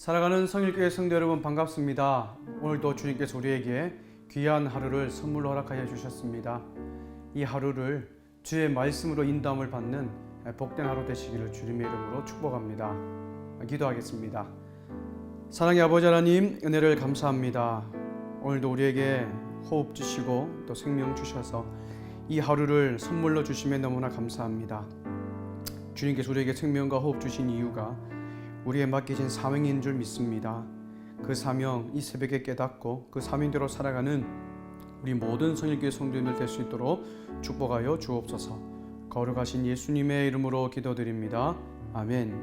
살아가는 성일교회 성도 여러분 반갑습니다. 오늘도 주님께서 우리에게 귀한 하루를 선물로 허락하여 주셨습니다. 이 하루를 주의 말씀으로 인도함을 받는 복된 하루 되시기를 주님의 이름으로 축복합니다. 기도하겠습니다. 사랑의 아버지 하나님, 은혜를 감사합니다. 오늘도 우리에게 호흡 주시고 또 생명 주셔서 이 하루를 선물로 주심에 너무나 감사합니다. 주님께서 우리에게 생명과 호흡 주신 이유가 우리에 맡기신 사명인 줄 믿습니다. 그 사명 이 새벽에 깨닫고 그 사명대로 살아가는 우리 모든 성일교회 성도님들 될 수 있도록 축복하여 주옵소서. 거룩하신 예수님의 이름으로 기도드립니다. 아멘.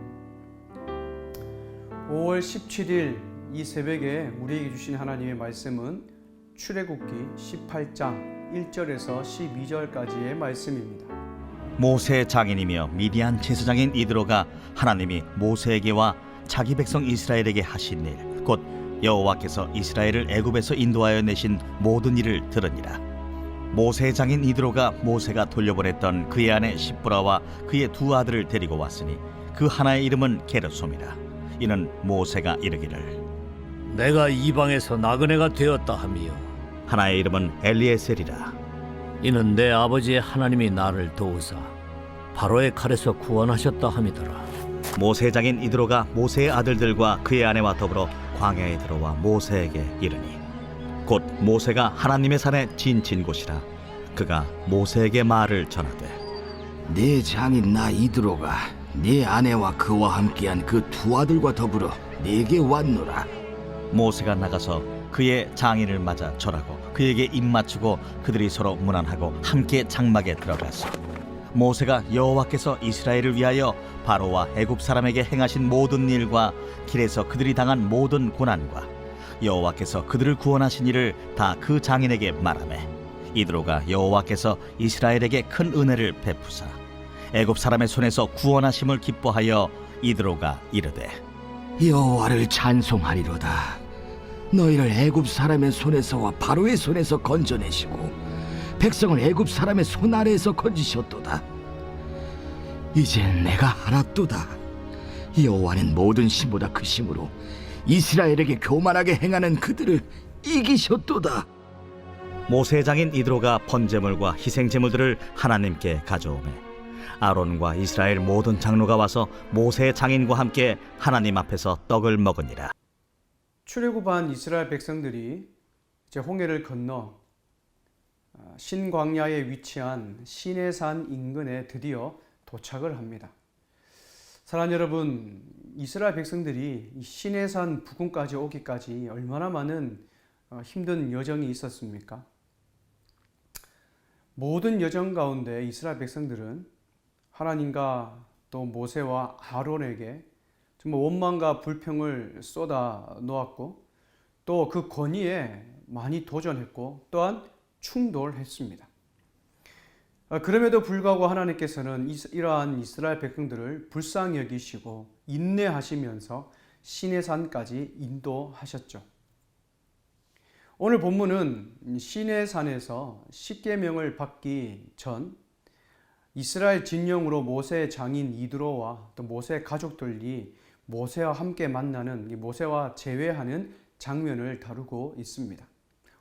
5월 17일 이 새벽에 우리에게 주신 하나님의 말씀은 출애굽기 18장 1절에서 12절까지의 말씀입니다. 모세 장인이며 미디안 제사장인 이드로가 하나님이 모세에게와 자기 백성 이스라엘에게 하신 일, 곧 여호와께서 이스라엘을 애굽에서 인도하여 내신 모든 일을 들으니라. 모세 장인 이드로가 모세가 돌려보냈던 그의 아내 십브라와 그의 두 아들을 데리고 왔으니 그 하나의 이름은 게르솜이라. 이는 모세가 이르기를 내가 이방에서 나그네가 되었다 하며 하나의 이름은 엘리에셀이라. 이는 내 아버지의 하나님이 나를 도우사 바로의 칼에서 구원하셨다 함이더라. 모세 장인 이드로가 모세의 아들들과 그의 아내와 더불어 광야에 들어와 모세에게 이르니 곧 모세가 하나님의 산에 진친 곳이라. 그가 모세에게 말을 전하되 네 장인 나 이드로가 네 아내와 그와 함께한 그 두 아들과 더불어 네게 왔노라. 모세가 나가서 그의 장인을 맞아 절하고 그에게 입맞추고 그들이 서로 문안하고 함께 장막에 들어갔어. 모세가 여호와께서 이스라엘을 위하여 바로와 애굽 사람에게 행하신 모든 일과 길에서 그들이 당한 모든 고난과 여호와께서 그들을 구원하신 일을 다 그 장인에게 말하매 이드로가 여호와께서 이스라엘에게 큰 은혜를 베푸사 애굽 사람의 손에서 구원하심을 기뻐하여 이드로가 이르되 여호와를 찬송하리로다. 너희를 애굽 사람의 손에서와 바로의 손에서 건져내시고 백성을 애굽 사람의 손 아래에서 건지셨도다. 이젠 내가 알았도다. 여호와는 모든 신보다 크심으로 이스라엘에게 교만하게 행하는 그들을 이기셨도다. 모세 장인 이드로가 번제물과 희생제물들을 하나님께 가져오매 아론과 이스라엘 모든 장로가 와서 모세 장인과 함께 하나님 앞에서 떡을 먹으니라. 출애굽한 이스라엘 백성들이 이제 홍해를 건너 신광야에 위치한 시내산 인근에 드디어 도착을 합니다. 사랑하는 여러분, 이스라엘 백성들이 이 시내산 부근까지 오기까지 얼마나 많은 힘든 여정이 있었습니까? 모든 여정 가운데 이스라엘 백성들은 하나님과 또 모세와 아론에게 정말 원망과 불평을 쏟아 놓았고 또 그 권위에 많이 도전했고 또한 충돌했습니다. 그럼에도 불구하고 하나님께서는 이러한 이스라엘 백성들을 불쌍히 여기시고 인내하시면서 시내산까지 인도하셨죠. 오늘 본문은 시내산에서 십계명을 받기 전 이스라엘 진영으로 모세 장인 이드로와 또 모세 가족들이 모세와 함께 만나는 모세와 재회하는 장면을 다루고 있습니다.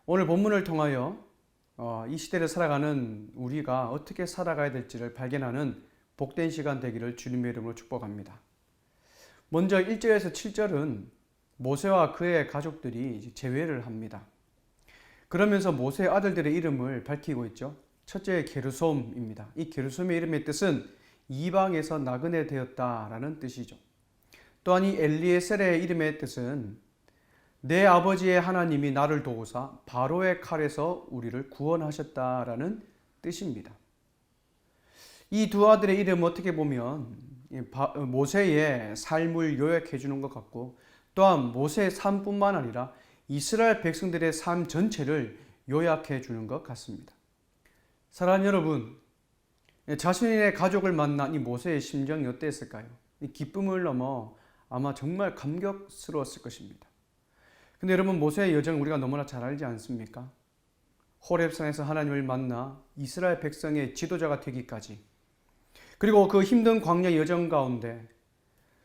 오늘 본문을 통하여 이 시대를 살아가는 우리가 어떻게 살아가야 될지를 발견하는 복된 시간 되기를 주님의 이름으로 축복합니다. 먼저 1절에서 7절은 모세와 그의 가족들이 재회를 합니다. 그러면서 모세의 아들들의 이름을 밝히고 있죠. 첫째 게르솜입니다. 이 게르솜의 이름의 뜻은 이방에서 나그네 되었다라는 뜻이죠. 또한 이 엘리에셀의 이름의 뜻은 내 아버지의 하나님이 나를 도우사 바로의 칼에서 우리를 구원하셨다라는 뜻입니다. 이 두 아들의 이름 어떻게 보면 모세의 삶을 요약해 주는 것 같고 또한 모세의 삶뿐만 아니라 이스라엘 백성들의 삶 전체를 요약해 주는 것 같습니다. 사랑하는 여러분, 자신의 가족을 만난 이 모세의 심정이 어땠을까요? 이 기쁨을 넘어 아마 정말 감격스러웠을 것입니다. 근데 여러분, 모세의 여정을 우리가 너무나 잘 알지 않습니까? 호렙산에서 하나님을 만나 이스라엘 백성의 지도자가 되기까지, 그리고 그 힘든 광야 여정 가운데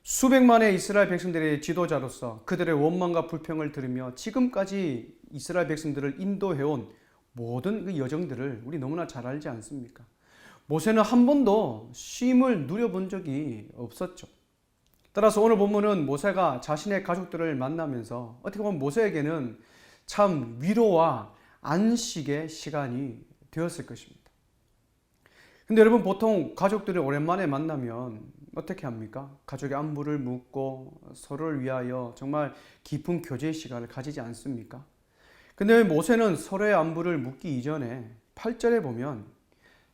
수백만의 이스라엘 백성들의 지도자로서 그들의 원망과 불평을 들으며 지금까지 이스라엘 백성들을 인도해온 모든 그 여정들을 우리 너무나 잘 알지 않습니까? 모세는 한 번도 쉼을 누려본 적이 없었죠. 따라서 오늘 본문은 모세가 자신의 가족들을 만나면서 어떻게 보면 모세에게는 참 위로와 안식의 시간이 되었을 것입니다. 근데 여러분, 보통 가족들을 오랜만에 만나면 어떻게 합니까? 가족의 안부를 묻고 서로를 위하여 정말 깊은 교제의 시간을 가지지 않습니까? 근데 모세는 서로의 안부를 묻기 이전에 8절에 보면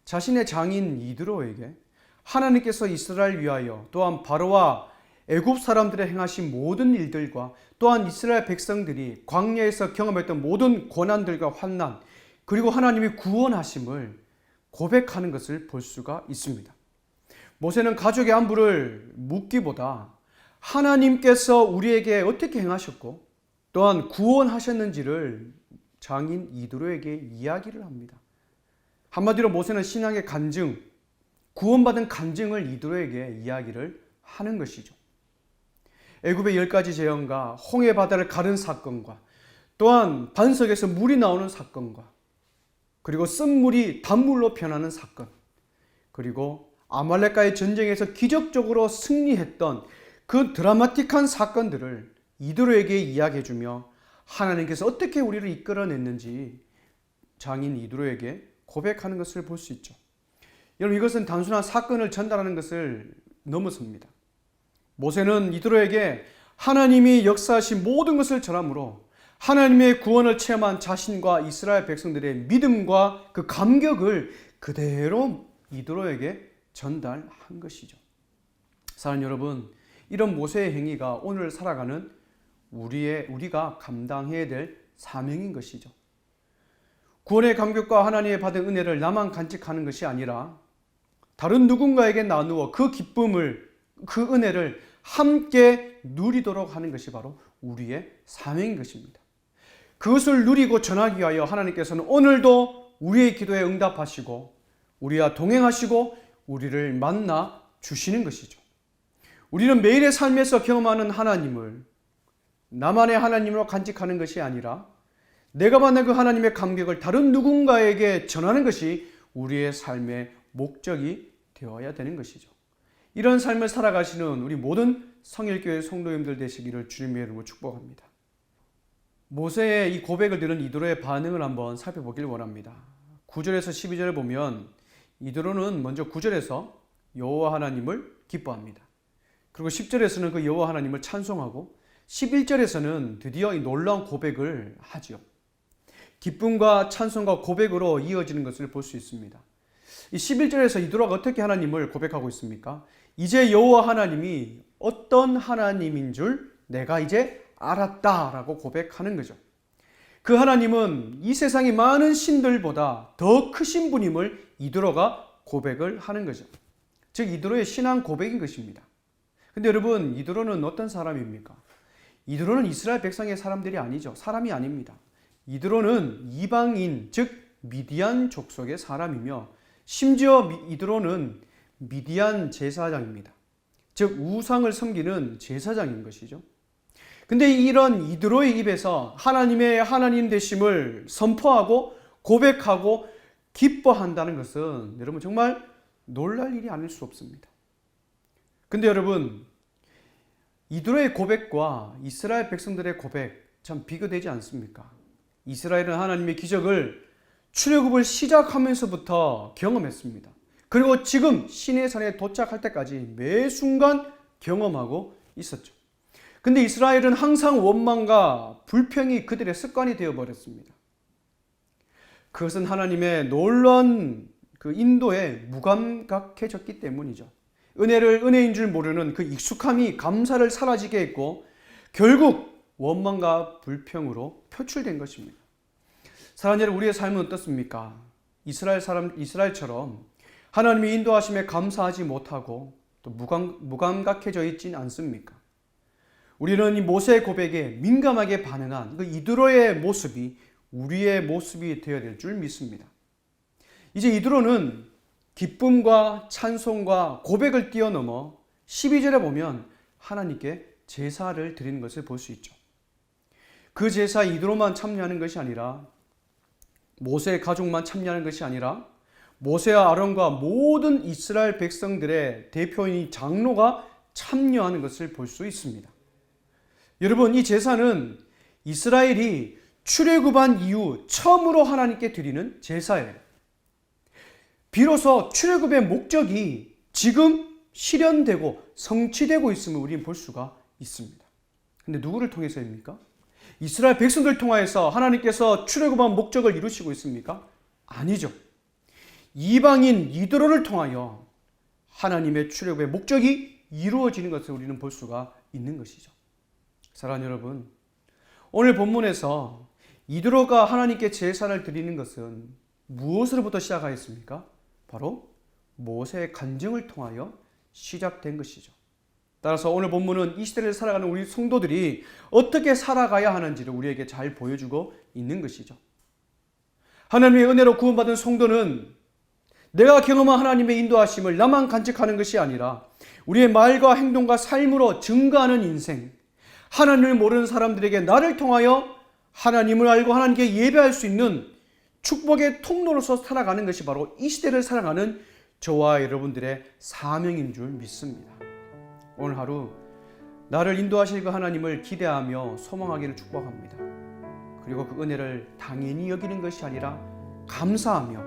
자신의 장인 이드로에게 하나님께서 이스라엘 위하여 또한 바로와 애굽 사람들의 행하신 모든 일들과 또한 이스라엘 백성들이 광야에서 경험했던 모든 고난들과 환난, 그리고 하나님이 구원하심을 고백하는 것을 볼 수가 있습니다. 모세는 가족의 안부를 묻기보다 하나님께서 우리에게 어떻게 행하셨고 또한 구원하셨는지를 장인 이드로에게 이야기를 합니다. 한마디로 모세는 신앙의 간증, 구원받은 간증을 이드로에게 이야기를 하는 것이죠. 애굽의 10가지 재앙과 홍해 바다를 가른 사건과 또한 반석에서 물이 나오는 사건과 그리고 쓴물이 단물로 변하는 사건, 그리고 아말렉과의 전쟁에서 기적적으로 승리했던 그 드라마틱한 사건들을 이드로에게 이야기해주며 하나님께서 어떻게 우리를 이끌어냈는지 장인 이드로에게 고백하는 것을 볼 수 있죠. 여러분, 이것은 단순한 사건을 전달하는 것을 넘어섭니다. 모세는 이드로에게 하나님이 역사하신 모든 것을 전함으로 하나님의 구원을 체험한 자신과 이스라엘 백성들의 믿음과 그 감격을 그대로 이드로에게 전달한 것이죠. 사랑하는 여러분, 이런 모세의 행위가 오늘 살아가는 우리가 감당해야 될 사명인 것이죠. 구원의 감격과 하나님의 받은 은혜를 나만 간직하는 것이 아니라 다른 누군가에게 나누어 그 기쁨을, 그 은혜를 함께 누리도록 하는 것이 바로 우리의 사명인 것입니다. 그것을 누리고 전하기 위하여 하나님께서는 오늘도 우리의 기도에 응답하시고 우리와 동행하시고 우리를 만나 주시는 것이죠. 우리는 매일의 삶에서 경험하는 하나님을 나만의 하나님으로 간직하는 것이 아니라 내가 받는 그 하나님의 감격을 다른 누군가에게 전하는 것이 우리의 삶의 목적이 되어야 되는 것이죠. 이런 삶을 살아가시는 우리 모든 성일교회 성도님들 되시기를 주님의 이름으로 축복합니다. 모세의 이 고백을 들은 이드로의 반응을 한번 살펴보길 원합니다. 9절에서 12절을 보면 이드로는 먼저 9절에서 여호와 하나님을 기뻐합니다. 그리고 10절에서는 그 여호와 하나님을 찬송하고 11절에서는 드디어 이 놀라운 고백을 하지요. 기쁨과 찬송과 고백으로 이어지는 것을 볼 수 있습니다. 이 11절에서 이드로가 어떻게 하나님을 고백하고 있습니까? 이제 여호와 하나님이 어떤 하나님인 줄 내가 이제 알았다라고 고백하는 거죠. 그 하나님은 이 세상의 많은 신들보다 더 크신 분임을 이드로가 고백을 하는 거죠. 즉 이드로의 신앙 고백인 것입니다. 근데 여러분, 이드로는 어떤 사람입니까? 이드로는 이스라엘 백성의 사람들이 아니죠. 사람이 아닙니다. 이드로는 이방인, 즉 미디안 족속의 사람이며 심지어 이드로는 미디안 제사장입니다. 즉 우상을 섬기는 제사장인 것이죠. 근데 이런 이드로의 입에서 하나님의 하나님 되심을 선포하고 고백하고 기뻐한다는 것은 여러분 정말 놀랄 일이 아닐 수 없습니다. 근데 여러분, 이드로의 고백과 이스라엘 백성들의 고백 참 비교되지 않습니까? 이스라엘은 하나님의 기적을 출애굽을 시작하면서부터 경험했습니다. 그리고 지금 시내산에 도착할 때까지 매 순간 경험하고 있었죠. 근데 이스라엘은 항상 원망과 불평이 그들의 습관이 되어버렸습니다. 그것은 하나님의 놀라운 그 인도에 무감각해졌기 때문이죠. 은혜를 은혜인 줄 모르는 그 익숙함이 감사를 사라지게 했고 결국 원망과 불평으로 표출된 것입니다. 사랑하는 여러분, 우리의 삶은 어떻습니까? 이스라엘처럼 하나님의 인도하심에 감사하지 못하고 또 무감각해져 있진 않습니까? 우리는 이 모세의 고백에 민감하게 반응한 그 이드로의 모습이 우리의 모습이 되어야 될 줄 믿습니다. 이제 이드로는 기쁨과 찬송과 고백을 뛰어넘어 12절에 보면 하나님께 제사를 드리는 것을 볼 수 있죠. 그 제사 이드로만 참여하는 것이 아니라 모세의 가족만 참여하는 것이 아니라 모세와 아론과 모든 이스라엘 백성들의 대표인 장로가 참여하는 것을 볼 수 있습니다. 여러분, 이 제사는 이스라엘이 출애굽한 이후 처음으로 하나님께 드리는 제사예요. 비로소 출애굽의 목적이 지금 실현되고 성취되고 있음을 우리는 볼 수가 있습니다. 근데 누구를 통해서입니까? 이스라엘 백성들 통하여서 하나님께서 출애굽한 목적을 이루시고 있습니까? 아니죠. 이방인 이드로를 통하여 하나님의 출애굽의 목적이 이루어지는 것을 우리는 볼 수가 있는 것이죠. 사랑하는 여러분, 오늘 본문에서 이드로가 하나님께 제사를 드리는 것은 무엇으로부터 시작하였습니까? 바로 모세의 간증을 통하여 시작된 것이죠. 따라서 오늘 본문은 이 시대를 살아가는 우리 성도들이 어떻게 살아가야 하는지를 우리에게 잘 보여주고 있는 것이죠. 하나님의 은혜로 구원받은 성도는 내가 경험한 하나님의 인도하심을 나만 간직하는 것이 아니라 우리의 말과 행동과 삶으로 증거하는 인생, 하나님을 모르는 사람들에게 나를 통하여 하나님을 알고 하나님께 예배할 수 있는 축복의 통로로서 살아가는 것이 바로 이 시대를 살아가는 저와 여러분들의 사명인 줄 믿습니다. 오늘 하루 나를 인도하실 그 하나님을 기대하며 소망하기를 축복합니다. 그리고 그 은혜를 당연히 여기는 것이 아니라 감사하며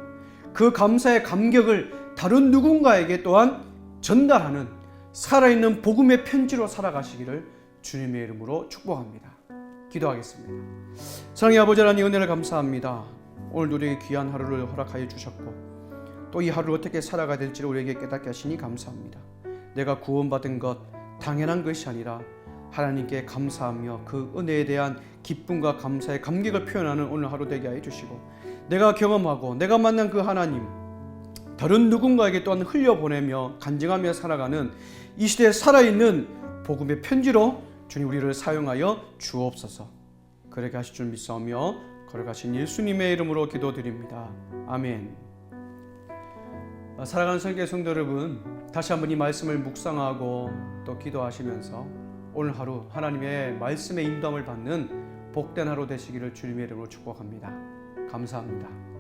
그 감사의 감격을 다른 누군가에게 또한 전달하는 살아있는 복음의 편지로 살아가시기를 주님의 이름으로 축복합니다. 기도하겠습니다. 사랑의 아버지 하나님, 은혜를 감사합니다. 오늘 우리에게 귀한 하루를 허락하여 주셨고 또 이 하루를 어떻게 살아가야 될지를 우리에게 깨닫게 하시니 감사합니다. 내가 구원받은 것 당연한 것이 아니라 하나님께 감사하며 그 은혜에 대한 기쁨과 감사의 감격을 표현하는 오늘 하루 되게 하여 주시고 내가 경험하고 내가 만난 그 하나님 다른 누군가에게 또한 흘려보내며 간증하며 살아가는 이 시대에 살아있는 복음의 편지로 주님 우리를 사용하여 주옵소서. 그렇게 하실 줄 믿사오며 걸어가신 예수님의 이름으로 기도드립니다. 아멘. 사랑하는 성교회 성도 여러분, 다시 한번 이 말씀을 묵상하고 또 기도하시면서 오늘 하루 하나님의 말씀의 인도함을 받는 복된 하루 되시기를 주님의 이름으로 축복합니다. 감사합니다.